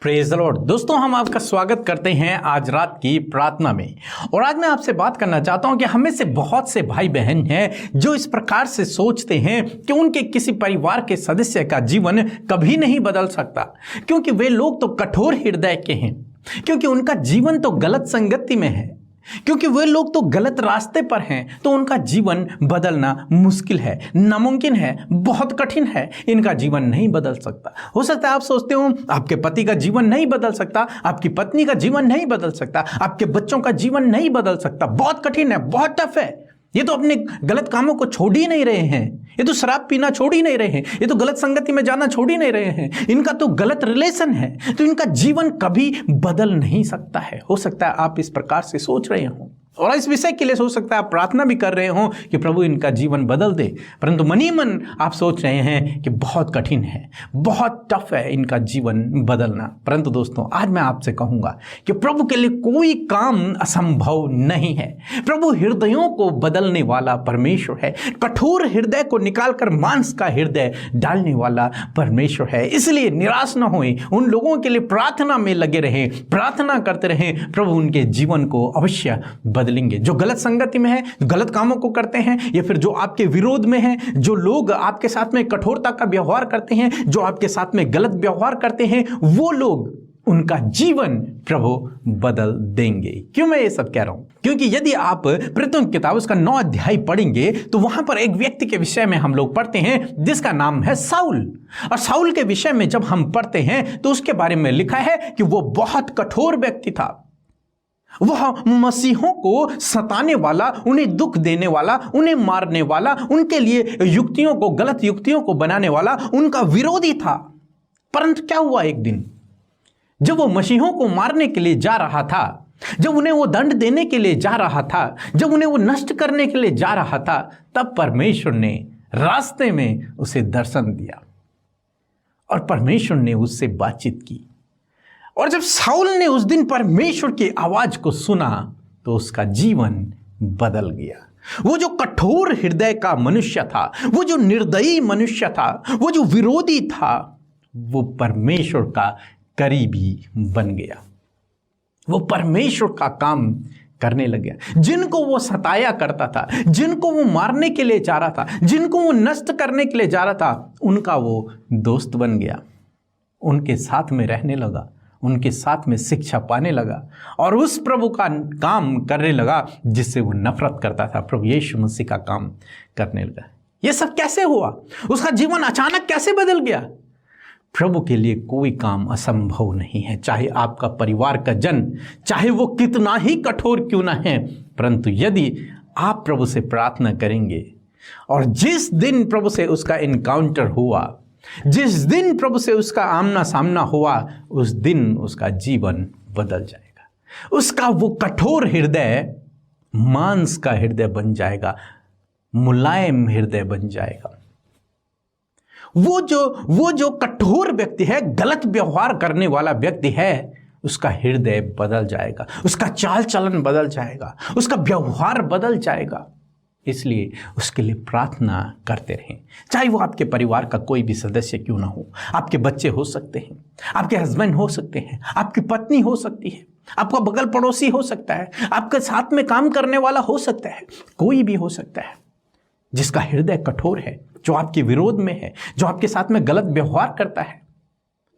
Praise the Lord. दोस्तों, हम आपका स्वागत करते हैं आज रात की प्रार्थना में। और आज मैं आपसे बात करना चाहता हूं कि हमें से बहुत से भाई बहन हैं जो इस प्रकार से सोचते हैं कि उनके किसी परिवार के सदस्य का जीवन कभी नहीं बदल सकता, क्योंकि वे लोग तो कठोर हृदय के हैं, क्योंकि उनका जीवन तो गलत संगति में है, क्योंकि वे लोग तो गलत रास्ते पर हैं, तो उनका जीवन बदलना मुश्किल है, नामुमकिन है, बहुत कठिन है। इनका जीवन नहीं बदल सकता। हो सकता है आप सोचते हो आपके पति का जीवन नहीं बदल सकता, आपकी पत्नी का जीवन नहीं बदल सकता, आपके बच्चों का जीवन नहीं बदल सकता, बहुत कठिन है, बहुत टफ है। ये तो अपने गलत कामों को छोड़ ही नहीं रहे हैं, ये तो शराब पीना छोड़ ही नहीं रहे हैं, ये तो गलत संगति में जाना छोड़ ही नहीं रहे हैं, इनका तो गलत रिलेशन है, तो इनका जीवन कभी बदल नहीं सकता है। हो सकता है आप इस प्रकार से सोच रहे हो और इस विषय के लिए हो सकता है आप प्रार्थना भी कर रहे हो कि प्रभु इनका जीवन बदल दे, परंतु मनी मन आप सोच रहे हैं कि बहुत कठिन है, बहुत टफ है इनका जीवन बदलना। परंतु दोस्तों, आज मैं आपसे कहूंगा कि प्रभु के लिए कोई काम असंभव नहीं है। प्रभु हृदयों को बदलने वाला परमेश्वर है, कठोर हृदय को निकालकर मांस का हृदय डालने वाला परमेश्वर है। इसलिए निराश न होएं, उन लोगों के लिए प्रार्थना में लगे रहें, प्रार्थना करते रहें। प्रभु उनके जीवन को अवश्य बदलेंगे। जो गलत संगति में है, गलत कामों को करते हैं, या फिर जो आपके विरोध में है, जो लोग आपके साथ में कठोरता का व्यवहार करते हैं, जो आपके साथ में गलत व्यवहार करते हैं, वो लोग उनका जीवन प्रभु बदल देंगे। क्यों मैं ये सब कह रहा हूं? क्योंकि यदि आप प्रेरितों की किताब उसका 9 अध्याय पढ़ेंगे तो वहां पर एक व्यक्ति के विषय में हम लोग पढ़ते हैं जिसका नाम है साउल। और साउल के विषय में जब हम पढ़ते हैं तो उसके बारे में लिखा है कि वो बहुत कठोर व्यक्ति था। वह मसीहों को सताने वाला, उन्हें दुख देने वाला, उन्हें मारने वाला, उनके लिए युक्तियों को, गलत युक्तियों को बनाने वाला उनका विरोधी था। परंतु क्या हुआ, एक दिन जब वो मसीहों को मारने के लिए जा रहा था, जब उन्हें वो दंड देने के लिए जा रहा था, जब उन्हें वो नष्ट करने के लिए जा रहा था, तब परमेश्वर ने रास्ते में उसे दर्शन दिया और परमेश्वर ने उससे बातचीत की। और जब साउल ने उस दिन परमेश्वर की आवाज को सुना तो उसका जीवन बदल गया। वो जो कठोर हृदय का मनुष्य था, वो जो निर्दयी मनुष्य था, वो जो विरोधी था, वो परमेश्वर का करीबी बन गया। वो परमेश्वर का काम करने लग गया। जिनको वो सताया करता था, जिनको वो मारने के लिए जा रहा था, जिनको वो नष्ट करने के लिए जा रहा था, उनका वो दोस्त बन गया, उनके साथ में रहने लगा, उनके साथ में शिक्षा पाने लगा और उस प्रभु का काम करने लगा जिससे वो नफरत करता था। प्रभु यीशु मसीह का काम करने लगा। ये सब कैसे हुआ? उसका जीवन अचानक कैसे बदल गया? प्रभु के लिए कोई काम असंभव नहीं है। चाहे आपका परिवार का जन, चाहे वो कितना ही कठोर क्यों ना है, परंतु यदि आप प्रभु से प्रार्थना करेंगे और जिस दिन प्रभु से उसका इनकाउंटर हुआ, जिस दिन प्रभु से उसका आमना सामना हुआ, उस दिन उसका जीवन बदल जाएगा। उसका वो कठोर हृदय मांस का हृदय बन जाएगा, मुलायम हृदय बन जाएगा। वो जो कठोर व्यक्ति है, गलत व्यवहार करने वाला व्यक्ति है, उसका हृदय बदल जाएगा, उसका चाल चलन बदल जाएगा, उसका व्यवहार बदल जाएगा। इसलिए उसके लिए प्रार्थना करते रहें। चाहे वो आपके परिवार का कोई भी सदस्य क्यों ना हो, आपके बच्चे हो सकते हैं, आपके हस्बैंड हो सकते हैं, आपकी पत्नी हो सकती है, आपका बगल पड़ोसी हो सकता है, आपके साथ में काम करने वाला हो सकता है, कोई भी हो सकता है जिसका हृदय कठोर है, जो आपके विरोध में है, जो आपके साथ में गलत व्यवहार करता है,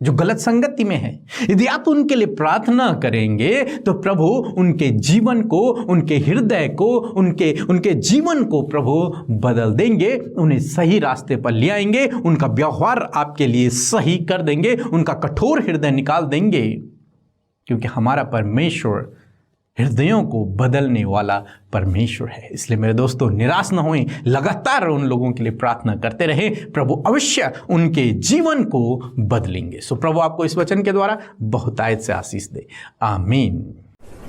जो गलत संगति में है। यदि आप उनके लिए प्रार्थना करेंगे तो प्रभु उनके जीवन को, उनके हृदय को, उनके जीवन को प्रभु बदल देंगे, उन्हें सही रास्ते पर ले आएंगे, उनका व्यवहार आपके लिए सही कर देंगे, उनका कठोर हृदय निकाल देंगे, क्योंकि हमारा परमेश्वर हृदयों को बदलने वाला परमेश्वर है। इसलिए मेरे दोस्तों, निराश न होएं, लगातार उन लोगों के लिए प्रार्थना करते रहें। प्रभु अवश्य उनके जीवन को बदलेंगे। सो प्रभु आपको इस वचन के द्वारा बहुतायत से आशीष दे। आमीन।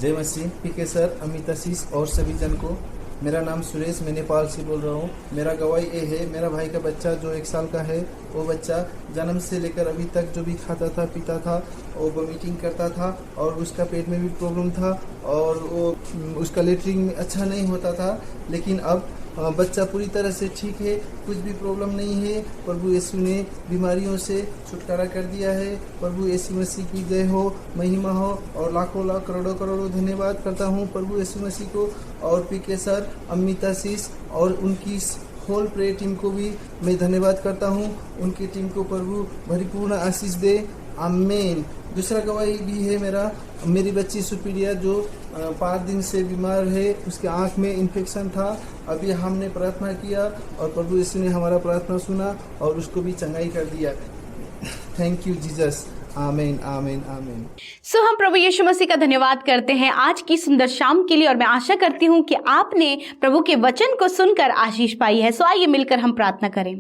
जय मसीह। पीके सर, अमित आशीष और सभी जन को, मेरा नाम सुरेश, मैं नेपाल से बोल रहा हूँ। मेरा गवाही ये है, मेरा भाई का बच्चा जो 1 साल का है, वो बच्चा जन्म से लेकर अभी तक जो भी खाता था, पीता था, वो वोमिटिंग करता था और उसका पेट में भी प्रॉब्लम था और वो उसका लेटरिन अच्छा नहीं होता था। लेकिन अब बच्चा पूरी तरह से ठीक है, कुछ भी प्रॉब्लम नहीं है। प्रभु यीशु ने बीमारियों से छुटकारा कर दिया है। प्रभु यीशु मसीह की जय हो, महिमा हो, और लाखों लाख करोड़ों करोड़ों धन्यवाद करता हूँ प्रभु यीशु मसीह को। और पीके सर, अमिता शीष और उनकी होल प्रेयर टीम को भी मैं धन्यवाद करता हूँ। उनकी टीम को प्रभु भरीपूर्ण आशीष दे, आमीन। दूसरा गवाही भी है मेरी बच्ची सुप्रिया जो 5 दिन से बीमार है, उसके आँख में इन्फेक्शन था। अभी हमने प्रार्थना किया और प्रभु यीशु ने हमारा प्रार्थना सुना और उसको भी चंगाई कर दिया। थैंक यू जीसस, आमीन आमीन आमीन। सो हम प्रभु यीशु मसीह का धन्यवाद करते हैं आज की सुंदर शाम के लिए, और मैं आशा करती हूँ कि आपने प्रभु के वचन को सुनकर आशीष पाई है। सो आइए मिलकर हम प्रार्थना करें।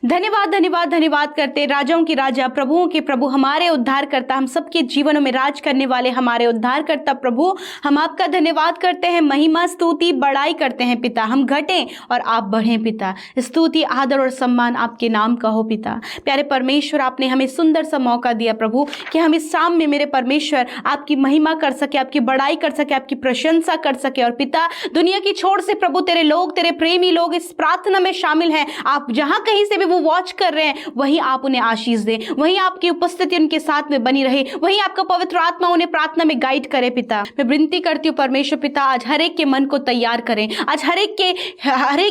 धन्यवाद धन्यवाद धन्यवाद करते राजाओं के राजा, प्रभुओं के प्रभु, हमारे उद्धार करता, हम सबके जीवनों में राज करने वाले हमारे उद्धार करता प्रभु, हम आपका धन्यवाद करते हैं, महिमा स्तुति बड़ाई करते हैं पिता। हम घटें और आप बढ़ें पिता। स्तुति आदर और सम्मान आपके नाम का हो पिता। प्यारे परमेश्वर, आपने हमें सुंदर सा मौका दिया प्रभु कि हम इस शाम में मेरे परमेश्वर आपकी महिमा कर सके, आपकी बड़ाई कर सके, आपकी प्रशंसा कर सके। और पिता, दुनिया की छोर से प्रभु तेरे लोग, तेरे प्रेमी लोग इस प्रार्थना में शामिल हैं। आप जहां कहीं से भी वो वॉच कर रहे हैं, वहीं आप उन्हें आशीष दें, वहीं आपकी उपस्थिति उनके साथ में बनी रहे, वहीं आपका पवित्र आत्मा उन्हें प्रार्थना में गाइड करे पिता। मैं विनती करती हूँ परमेश्वर पिता, आज हर एक के मन को तैयार करें, आज हर एक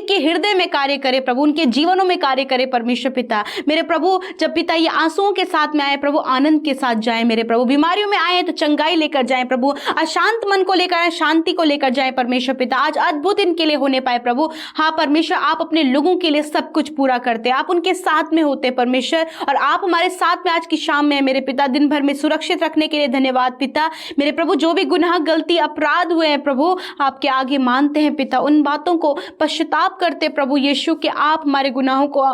के हृदय में कार्य करे प्रभु, उनके जीवनों में कार्य करे परमेश्वर पिता। मेरे प्रभु, जब पिता ये आंसुओं के साथ में आए प्रभु, आनंद के साथ जाए मेरे प्रभु। बीमारियों में आए तो चंगाई लेकर जाए प्रभु, अशांत मन को लेकर आए, शांति को लेकर जाए परमेश्वर पिता। आज अद्भुत इनके लिए होने पाए प्रभु। हाँ परमेश्वर, आप अपने लोगों के लिए सब कुछ पूरा करते, आप उनके साथ में होते परमेश्वर, और आप हमारे साथ में आज की शाम में मेरे पिता, दिन भर में सुरक्षित रखने के लिए धन्यवाद पिता। मेरे प्रभु, जो भी गुनाह गलती अपराध हुए हैं प्रभु, आपके आगे मानते हैं पिता, उन बातों को पश्चाताप करते प्रभु यीशु कि आप हमारे गुनाहों को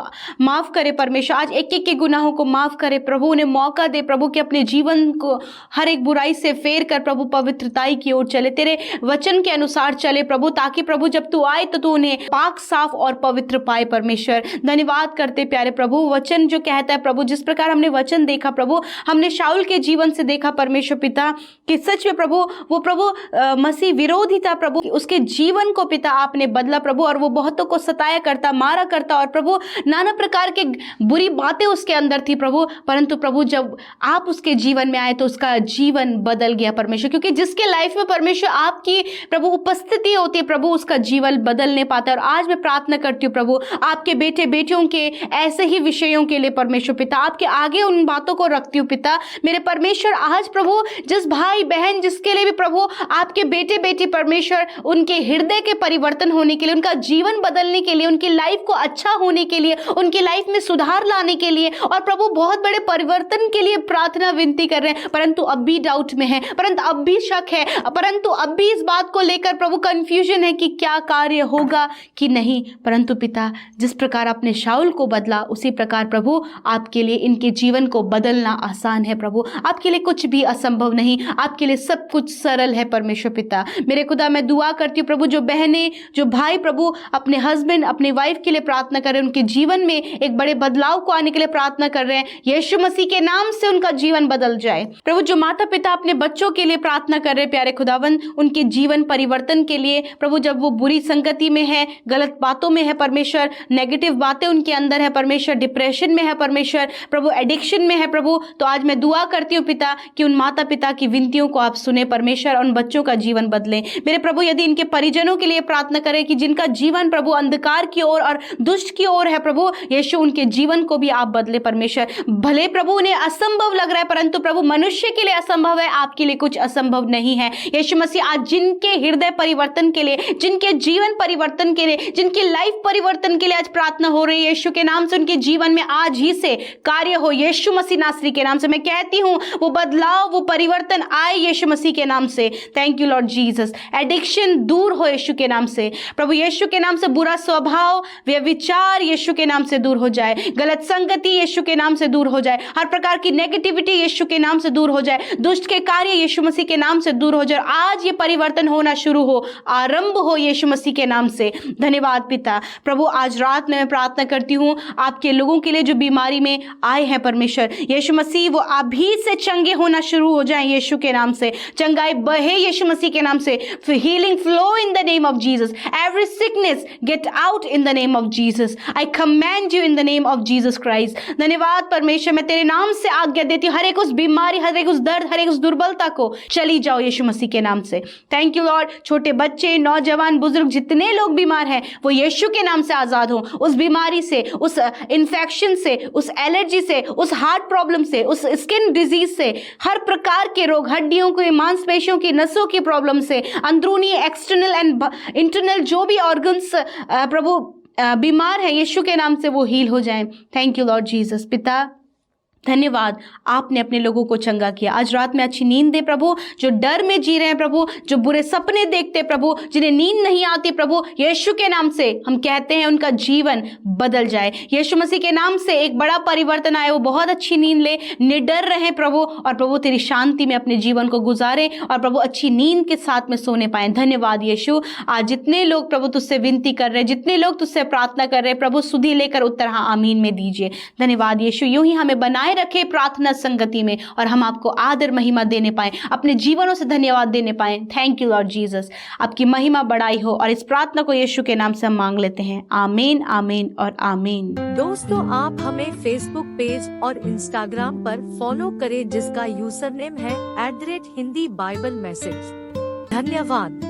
माफ करें परमेश्वर। आज एक एक के गुनाहों को माफ करें प्रभु, उन्हें मौका दे प्रभु कि अपने जीवन को हर एक बुराई से फेर कर प्रभु पवित्रताई की ओर चले, तेरे वचन के अनुसार चले प्रभु, ताकि प्रभु जब तू आए तो तू उन्हें पाक साफ और पवित्र पाए परमेश्वर। धन्यवाद करते प्यारे प्रभु, वचन जो कहता है प्रभु, जिस प्रकार हमने वचन देखा प्रभु, हमने शाऊल के जीवन से देखा परमेश्वर पिता कि सच में प्रभु वो प्रभु मसीह विरोधी था प्रभु, उसके जीवन को पिता आपने बदला प्रभु, और वो बहुतों को सताया करता, मारा करता, और प्रभु नाना प्रकार के बुरी बातें उसके अंदर थी प्रभु, परंतु प्रभु जब आप उसके जीवन में आए तो उसका जीवन बदल गया परमेश्वर। क्योंकि जिसके लाइफ में परमेश्वर आपकी प्रभु उपस्थिति होती है प्रभु, उसका जीवन बदलने पाता है। और आज मैं प्रार्थना करती हूँ प्रभु, आपके बेटे बेटियों के ऐसे ही विषयों के लिए परमेश्वर पिता, आपके आगे उन बातों को रखती हूँ पिता। मेरे परमेश्वर, आज प्रभु जिस भाई बहन जिसके लिए भी प्रभु आपके बेटे बेटी परमेश्वर, उनके हृदय के परिवर्तन होने के लिए, उनका जीवन बदलने के लिए, उनकी लाइफ को अच्छा होने के लिए, उनकी लाइफ में सुधार लाने के लिए, और प्रभु बहुत बड़े परिवर्तन के लिए प्रार्थना विनती कर रहे हैं, परंतु अब भी डाउट में है, परंतु अब भी शक है, परंतु अब भी इस बात को लेकर प्रभु कंफ्यूजन है कि क्या कार्य होगा कि नहीं। परंतु पिता, जिस प्रकार आपने शाऊल को बदला, उसी प्रकार प्रभु आपके लिए इनके जीवन को बदलना आसान है प्रभु। आपके लिए कुछ भी असंभव नहीं, आपके लिए सब कुछ सरल है परमेश्वर पिता। मेरे खुदा, मैं दुआ करती हूँ प्रभु, जो बहनें जो भाई प्रभु अपने हस्बैंड अपनी वाइफ के लिए प्रार्थना कर रहे हैं, उनके जीवन में एक बड़े बदलाव को आने के लिए प्रार्थना कर रहे हैं, यीशु मसीह के नाम से उनका जीवन बदल जाए प्रभु। जो माता पिता अपने बच्चों के लिए प्रार्थना कर रहे हैं प्यारे खुदावन, उनके जीवन परिवर्तन के लिए प्रभु, जब वो बुरी संगति में है, गलत बातों में है परमेश्वर, नेगेटिव बातें उनके अंदर है परमेश्वर, डिप्रेशन में है परमेश्वर, प्रभु एडिक्शन में है प्रभु, तो आज मैं दुआ करती हूँ पिता कि उन माता पिता की विनतियों को आप सुने परमेश्वर, और उन बच्चों का जीवन बदलें। मेरे प्रभु, यदि इनके परिजनों के लिए प्रार्थना करें कि जिनका जीवन प्रभु अंधकार की ओर और दुष्ट की ओर है प्रभु यीशु, उनके जीवन को भी आप बदले परमेश्वर। भले प्रभु उन्हें असंभव लग रहा है, परंतु प्रभु मनुष्य के लिए असंभव है, आपके लिए कुछ असंभव नहीं है यीशु मसीह। आज जिनके हृदय परिवर्तन के लिए, जिनके जीवन परिवर्तन के लिए, जिनकी लाइफ परिवर्तन के लिए आज प्रार्थना हो रही है यीशु के नाम से, उनके जीवन में आज ही से कार्य हो यीशु मसीह नासरी के नाम से। मैं कहती हूँ वो बदलाव, वो परिवर्तन आए यीशु मसीह के नाम से। Thank you Lord Jesus. Addiction दूर हो यीशु के नाम से प्रभु, यीशु के नाम से। बुरा स्वभाव, व्यभिचार यीशु के नाम से दूर हो जाए, गलत संगति यीशु के नाम से दूर हो जाए, हर प्रकार की नेगेटिविटी यीशु के नाम से दूर हो जाए, दुष्ट के कार्य यीशु मसीह के नाम से दूर हो जाए। आज ये परिवर्तन होना शुरू हो, आरंभ हो यीशु मसीह के नाम से। धन्यवाद पिता। प्रभु आज रात में मैं प्रार्थना करती हूँ आपके लोगों के लिए जो बीमारी में आए हैं परमेश्वर यीशु मसीह, वो अभी से चंगे होना शुरू हो जाएं यीशु के नाम से। चंगाई बहे यीशु मसीह के नाम से। Healing flow in the name of Jesus. Every sickness get out in the name of Jesus. I command you in the name of Jesus Christ. धन्यवाद परमेश्वर, मैं तेरे नाम से आज्ञा देती हूँ हर एक उस बीमारी, हर एक उस दर्द, हर एक उस दुर्बलता को चली जाओ यीशु मसीह के नाम से। Thank you Lord. छोटे बच्चे, नौजवान, बुजुर्ग, जितने लोग बीमार हैं वो यीशु के नाम से आजाद हो, उस बीमारी से, उस इन्फेक्शन से, उस एलर्जी से, उस हार्ट प्रॉब्लम से, उस स्किन डिजीज से, हर प्रकार के रोग, हड्डियों के, मांसपेशियों की, नसों की प्रॉब्लम से, अंदरूनी, एक्सटर्नल एंड इंटरनल जो भी ऑर्गन्स प्रभु बीमार है यीशु के नाम से वो हील हो जाएं। Thank you Lord Jesus. पिता धन्यवाद, आपने अपने लोगों को चंगा किया। आज रात में अच्छी नींद दे प्रभु, जो डर में जी रहे हैं प्रभु, जो बुरे सपने देखते प्रभु, जिन्हें नींद नहीं आती प्रभु, यीशु के नाम से हम कहते हैं उनका जीवन बदल जाए। यीशु मसीह के नाम से एक बड़ा परिवर्तन आए, वो बहुत अच्छी नींद ले, निडर रहे प्रभु, और प्रभु तेरी शांति में अपने जीवन को गुजारे, और प्रभु अच्छी नींद के साथ में सोने पाए। धन्यवाद यीशु। आज जितने लोग प्रभु तुझसे विनती कर रहे हैं, जितने लोग तुझसे प्रार्थना कर रहे हैं प्रभु, सुधी लेकर उत्तर हाँ आमीन में दीजिए। धन्यवाद यीशु। यूं ही हमें बनाए रखे प्रार्थना संगति में, और हम आपको आदर महिमा देने पाए, अपने जीवनों से धन्यवाद देने पाए। Thank you Lord Jesus. आपकी महिमा बढ़ाई हो, और इस प्रार्थना को यीशु के नाम से हम मांग लेते हैं। आमीन, आमीन और आमीन। दोस्तों, आप हमें फेसबुक पेज और इंस्टाग्राम पर फॉलो करें जिसका यूजर नेम है @हिंदी बाइबल मैसेज। धन्यवाद।